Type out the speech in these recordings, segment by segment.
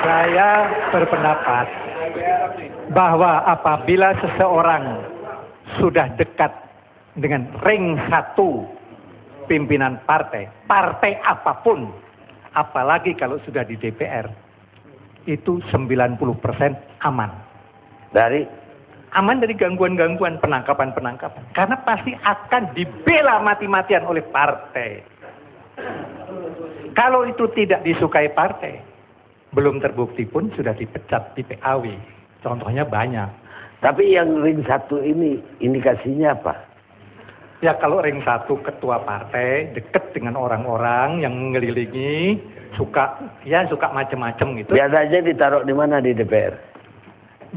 Saya berpendapat bahwa apabila seseorang sudah dekat dengan ring satu pimpinan partai, partai apapun, apalagi kalau sudah di DPR, itu 90% aman. Aman dari gangguan-gangguan, penangkapan-penangkapan. Karena pasti akan dibela mati-matian oleh partai. Kalau itu tidak disukai partai, belum terbukti pun sudah dipecat di PAW. Contohnya banyak. Tapi yang ring satu ini indikasinya apa? Ya kalau ring satu ketua partai dekat dengan orang-orang yang mengelilingi, suka macam-macam gitu. Biasanya ditaruh di mana di DPR?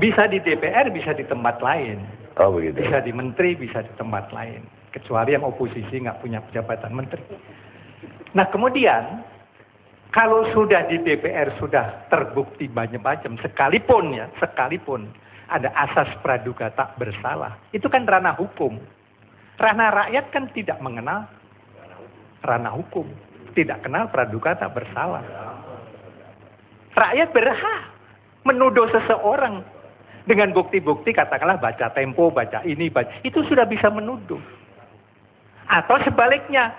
Bisa di DPR, bisa di tempat lain. Oh begitu. Bisa di menteri, bisa di tempat lain. Kecuali yang oposisi nggak punya jabatan menteri. Nah kemudian, kalau sudah di DPR sudah terbukti macam-macam, sekalipun ada asas praduga tak bersalah, itu kan ranah hukum. Ranah rakyat kan tidak mengenal ranah hukum, tidak kenal praduga tak bersalah. Rakyat berhak menuduh seseorang dengan bukti-bukti, katakanlah baca Tempo, baca ini, itu sudah bisa menuduh. Atau sebaliknya,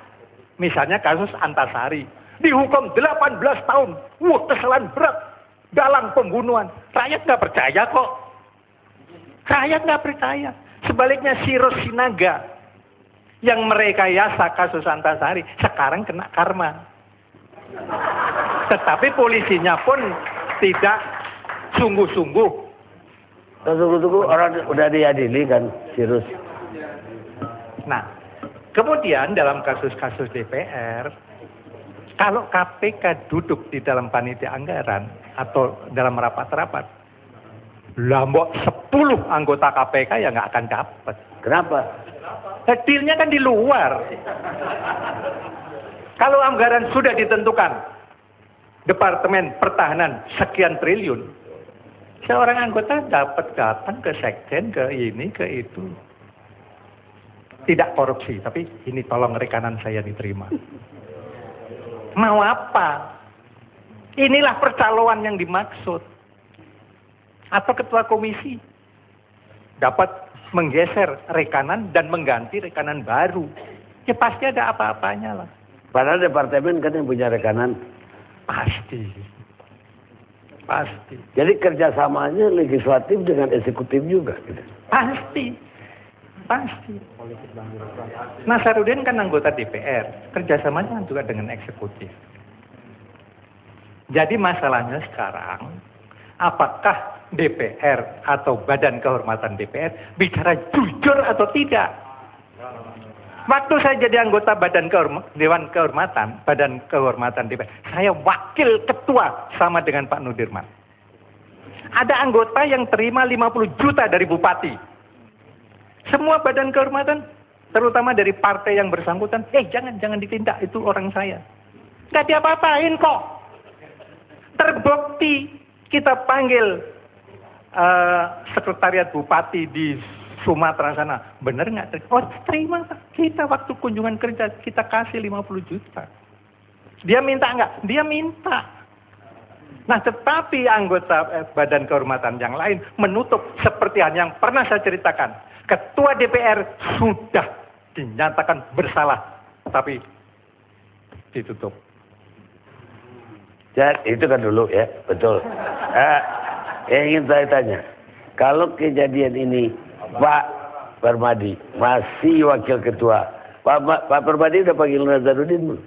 misalnya kasus Antasari, dihukum 18 tahun, kesalahan berat, dalang pembunuhan. Rakyat nggak percaya kok. Rakyat nggak percaya. Sebaliknya Sirus Sinaga, yang merekayasa kasus Antasari, sekarang kena karma. Tetapi polisinya pun tidak sungguh-sungguh. Tunggu, orang udah diadili kan, Sirus. Nah, kemudian dalam kasus-kasus DPR, kalau KPK duduk di dalam panitia anggaran atau dalam rapat-rapat, lambok 10 anggota KPK ya nggak akan dapat. Kenapa? Dealnya kan di luar. Kalau anggaran sudah ditentukan, Departemen Pertahanan sekian triliun, seorang anggota dapat datang ke sekjen, ke ini, ke itu. Tidak korupsi, tapi ini tolong rekanan saya diterima. Mau apa? Inilah percaloan yang dimaksud. Atau ketua komisi dapat menggeser rekanan dan mengganti rekanan baru. Ya pasti ada apa-apanya lah. Padahal departemen kan yang punya rekanan. Pasti. Jadi kerjasamanya legislatif dengan eksekutif juga. Gitu. Pasti. Nasaruddin kan anggota DPR, kerjasamanya juga dengan eksekutif. Jadi masalahnya sekarang, apakah DPR atau Badan Kehormatan DPR bicara jujur atau tidak? Waktu saya jadi anggota Badan Kehormatan DPR, saya wakil ketua sama dengan Pak Nudirman. Ada anggota yang terima 50 juta dari bupati. Semua badan kehormatan, terutama dari partai yang bersangkutan, jangan ditindak, itu orang saya. Nggak diapa-apain kok. Terbukti kita panggil sekretariat bupati di Sumatera sana, bener nggak? Terima Pak. Kita waktu kunjungan kerja kita kasih 50 juta. Dia minta nggak? Dia minta. Nah, tetapi anggota badan kehormatan yang lain menutup seperti yang pernah saya ceritakan. Ketua DPR sudah dinyatakan bersalah, tapi ditutup. Ya, itu kan dulu ya, betul. Yang ingin saya tanya, kalau kejadian ini Pak Permadi masih wakil ketua, Pak Permadi udah panggil Nasaruddin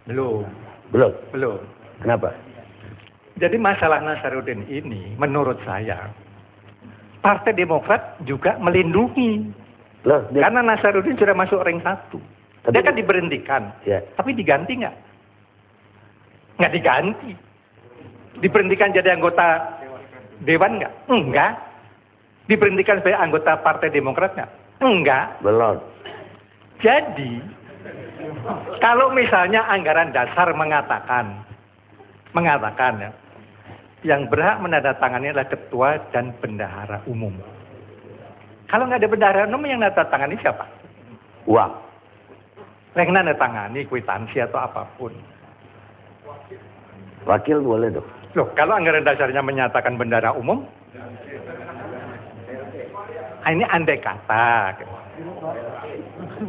belum? Belum. Kenapa? Jadi masalah Nasaruddin ini, menurut saya, Partai Demokrat juga melindungi. Karena Nasaruddin sudah masuk ring 1. Dia kan diberhentikan. Ya. Tapi diganti nggak? Nggak diganti. Diberhentikan jadi anggota Dewan nggak? Enggak. Diberhentikan sebagai anggota Partai Demokrat nggak? Enggak. Belum. Jadi, kalau misalnya anggaran dasar mengatakan ya, yang berhak menandatangani adalah ketua dan bendahara umum. Kalau nggak ada bendahara umum, yang menandatangani siapa? Uang. Yang menandatangani kwitansi atau apapun. Wakil boleh dong. Loh, kalau anggaran dasarnya menyatakan bendara umum, ini andai kata.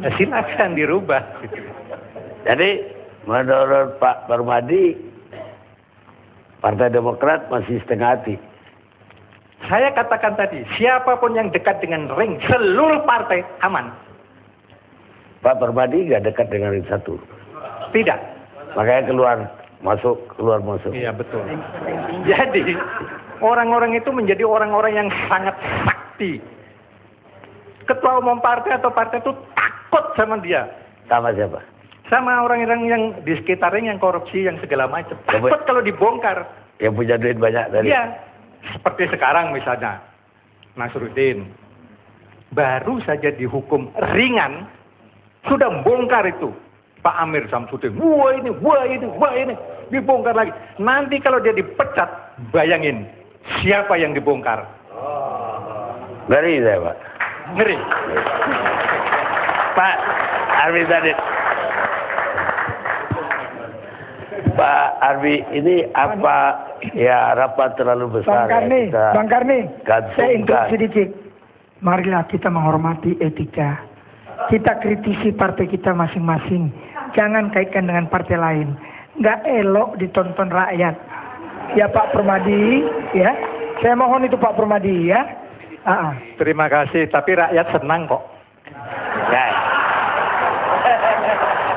Ya, silakan dirubah. Jadi menurut Pak Permadi, Partai Demokrat masih setengah hati. Saya katakan tadi, siapapun yang dekat dengan ring, seluruh partai aman. Pak Permadi nggak dekat dengan ring 1. Tidak. Makanya keluar masuk. Iya, betul. Jadi, orang-orang itu menjadi orang-orang yang sangat sakti. Ketua umum partai atau partai itu takut sama dia. Sama siapa? Sama orang-orang yang di sekitarnya yang korupsi, yang segala macam. Takut kalau dibongkar. Yang punya duit banyak tadi. Iya. Seperti sekarang misalnya, Nasruddin. Baru saja dihukum ringan, sudah bongkar itu. Pak Amir Samsudin. Wah ini. Dibongkar lagi. Nanti kalau dia dipecat, bayangin. Siapa yang dibongkar? Ngeri saya, Pak. Ngeri. Pak Arbi tadi. Pak Arbi, ini apa ya rapat terlalu besar? Bang Karni, saya interupsi sedikit. Marilah kita menghormati etika. Kita kritisi partai kita masing-masing. Jangan kaitkan dengan partai lain. Nggak elok ditonton rakyat. Ya Pak Permadi, ya. Saya mohon itu Pak Permadi, ya. Terima kasih, tapi rakyat senang kok. Ya.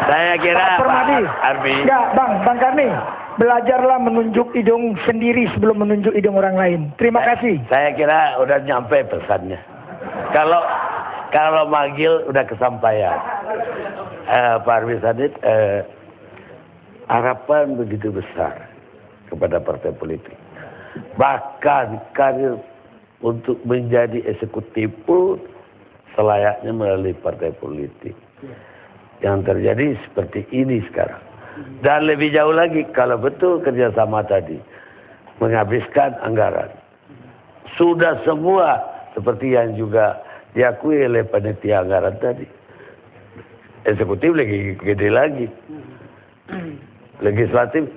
Saya kira Pak Permadi, Arbi. Ya Bang Karni, belajarlah menunjuk hidung sendiri sebelum menunjuk hidung orang lain. Terima kasih. Saya kira udah nyampe pesannya. Kalau manggil udah kesampaian. Pak Arbi Sadid, harapan begitu besar kepada partai politik. Bahkan karir untuk menjadi eksekutif pun selayaknya melalui partai politik. Yang terjadi seperti ini sekarang. Dan lebih jauh lagi, kalau betul kerjasama tadi menghabiskan anggaran. Sudah semua seperti yang juga diakui oleh panitia anggaran tadi. Eksekutif lagi gede lagi. Legislatif.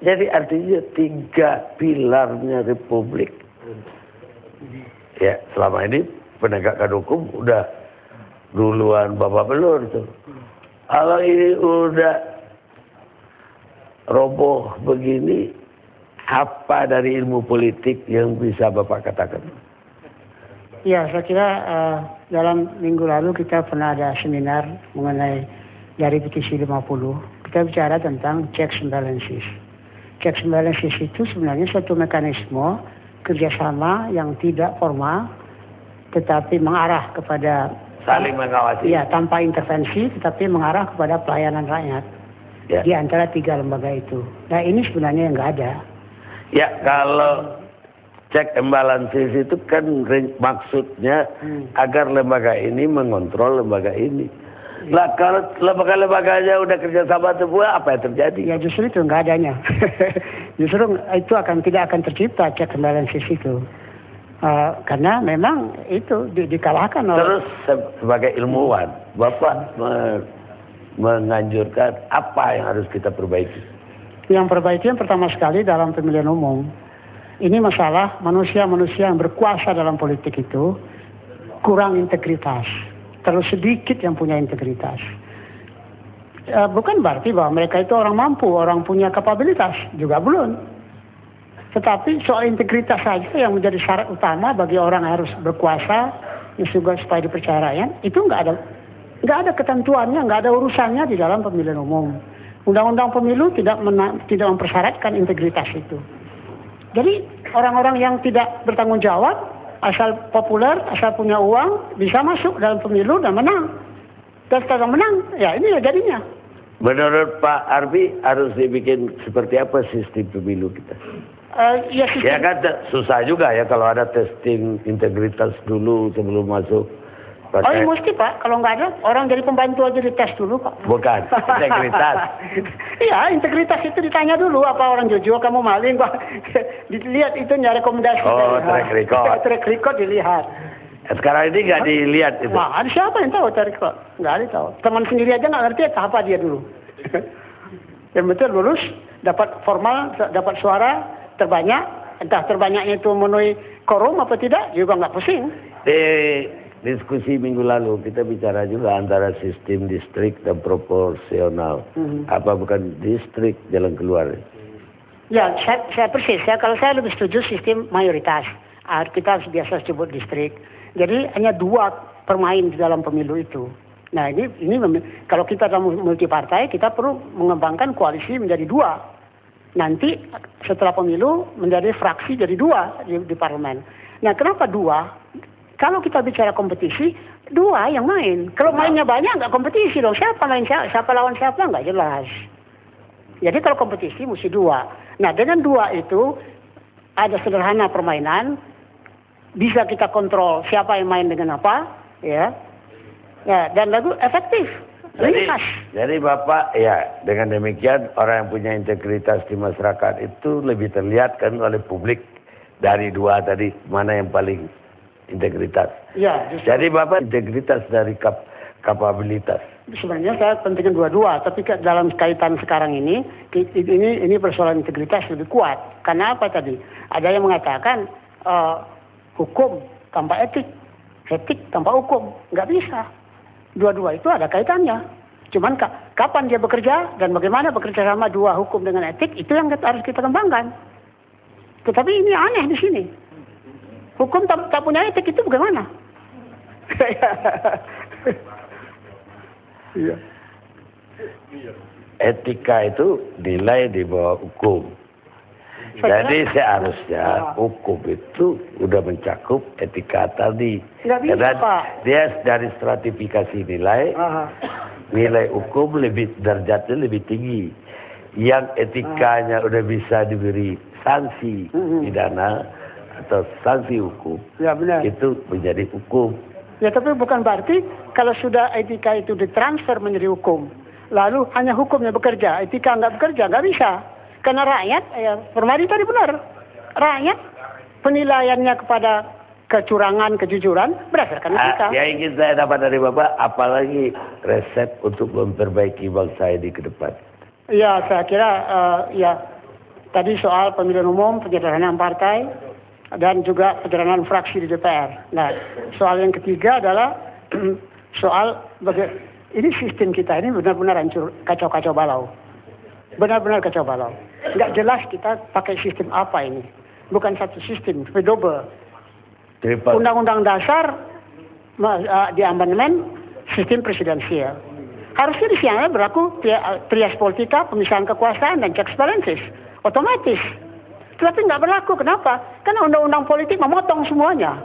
Jadi artinya 3 pilarnya Republik. Ya, selama ini penegakan hukum udah duluan babak belur tuh. Kalau ini udah roboh begini, apa dari ilmu politik yang bisa Bapak katakan? Ya, saya kira dalam minggu lalu kita pernah ada seminar mengenai dari petisi 50. Kita bicara tentang checks and balances. Checks and balances itu sebenarnya suatu mekanisme kerjasama yang tidak formal, tetapi mengarah kepada saling mengawasi. Ya, tanpa intervensi, tetapi mengarah kepada pelayanan rakyat. Ya. Di antara 3 lembaga itu. Nah, ini sebenarnya yang nggak ada. Ya, kalau check and balances itu kan maksudnya agar lembaga ini mengontrol lembaga ini. Lah kalau lembaga-lembaganya udah kerjasama semua, apa yang terjadi? Ya justru itu nggak adanya. Justru itu tidak akan tercipta check and balances itu. Karena memang itu dikalahkan oleh... Terus sebagai ilmuwan, Bapak menganjurkan apa yang harus kita perbaiki? Yang perbaiki yang pertama sekali dalam pemilihan umum. Ini masalah manusia-manusia yang berkuasa dalam politik itu kurang integritas. Terlalu sedikit yang punya integritas. Bukan berarti bahwa mereka itu orang mampu, orang punya kapabilitas. Juga belum. Tetapi soal integritas saja yang menjadi syarat utama bagi orang yang harus berkuasa, juga supaya dipercaya rakyat, itu nggak ada ketentuannya, nggak ada urusannya di dalam pemilihan umum. Undang-undang pemilu tidak mempersyaratkan integritas itu. Jadi orang-orang yang tidak bertanggung jawab, asal populer, asal punya uang, bisa masuk dalam pemilu dan menang. Dan setelah menang, ya ini ya jadinya. Menurut Pak Arbi harus dibikin seperti apa sistem pemilu kita? Ya kan susah juga ya kalau ada testing integritas dulu sebelum masuk. Oh iya mesti Pak, kalau nggak ada orang jadi pembantu aja dites dulu Pak. Bukan, integritas. Iya, integritas itu ditanya dulu apa orang jujur, kamu maling Pak. Dilihat itunya rekomendasi. Oh, track record. Track record dilihat. Sekarang ini nggak dilihat itu. Nah, siapa yang tahu track record? Nggak ada tahu. Teman sendiri aja nggak ngerti apa dia dulu. Yang penting lulus, dapat formal, dapat suara, terbanyak, entah terbanyaknya itu memenuhi quorum apa tidak, juga nggak pusing. Di diskusi minggu lalu kita bicara juga antara sistem distrik dan proporsional. Apa bukan distrik jalan keluar? Ya, saya persis. Kalau saya lebih setuju sistem mayoritas. Kita biasa sebut distrik. Jadi hanya 2 permain di dalam pemilu itu. Nah ini kalau kita dalam multi partai, kita perlu mengembangkan koalisi menjadi 2. Nanti setelah pemilu menjadi fraksi jadi 2 di parlemen. Nah kenapa 2? Kalau kita bicara kompetisi, 2 yang main. Kalau mainnya banyak nggak kompetisi dong. Siapa lawan siapa nggak jelas. Jadi kalau kompetisi mesti 2. Nah dengan 2 itu ada sederhana permainan. Bisa kita kontrol siapa yang main dengan apa, ya, dan lalu efektif, ringkas. Jadi Bapak, ya dengan demikian orang yang punya integritas di masyarakat itu lebih terlihat kan oleh publik dari 2 tadi mana yang paling integritas. Ya. Jadi Bapak integritas dari kapabilitas. Sebenarnya saya pentingkan 2-2, tapi dalam kaitan sekarang ini persoalan integritas lebih kuat. Karena apa tadi? Ada yang mengatakan hukum tanpa etik tanpa hukum, nggak bisa. 2 itu ada kaitannya. Cuman kapan dia bekerja dan bagaimana bekerja sama 2 hukum dengan etik itu yang harus kita kembangkan. Tetapi ini aneh di sini. Hukum tak punya etik itu bagaimana? Iya. Etika itu nilai di bawah hukum. Jadi seharusnya hukum itu udah mencakup etika tadi. Karena dia dari stratifikasi nilai, nilai hukum derajatnya lebih tinggi. Yang etikanya udah bisa diberi sanksi pidana atau sanksi hukum, ya, benar. Itu menjadi hukum. Ya tapi bukan berarti kalau sudah etika itu ditransfer menjadi hukum, lalu hanya hukumnya bekerja, etika nggak bekerja, nggak bisa. Karena rakyat, Permadi tadi benar, rakyat penilaiannya kepada kecurangan, kejujuran berdasarkan etika. Yang ingin saya dapat dari Bapak, apalagi resep untuk memperbaiki bangsa ini ke depan? Ya, saya kira tadi soal pemilihan umum, penyederhanaan partai, dan juga penyederhanaan fraksi di DPR. Nah, soal yang ketiga adalah soal ini sistem kita ini benar-benar hancur, kacau-kacau balau. Benar-benar kacau balau. Nggak jelas kita pakai sistem apa ini. Bukan satu sistem, tapi double. Undang-undang dasar di amandemen sistem presidensial. Harusnya di sana berlaku trias politika, pemisahan kekuasaan, dan checks balances. Otomatis. Tetapi nggak berlaku. Kenapa? Karena undang-undang politik memotong semuanya.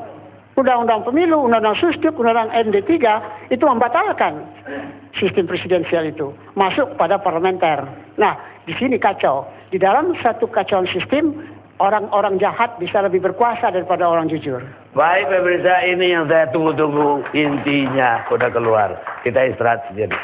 Undang-undang pemilu, undang-undang susduk, undang-undang MD3 itu membatalkan sistem presidensial itu. Masuk pada parlementer. Nah, di sini kacau. Di dalam satu kacauan sistem, orang-orang jahat bisa lebih berkuasa daripada orang jujur. Baik pemirsa, ini yang saya tunggu-tunggu, intinya udah keluar. Kita istirahat sejenak.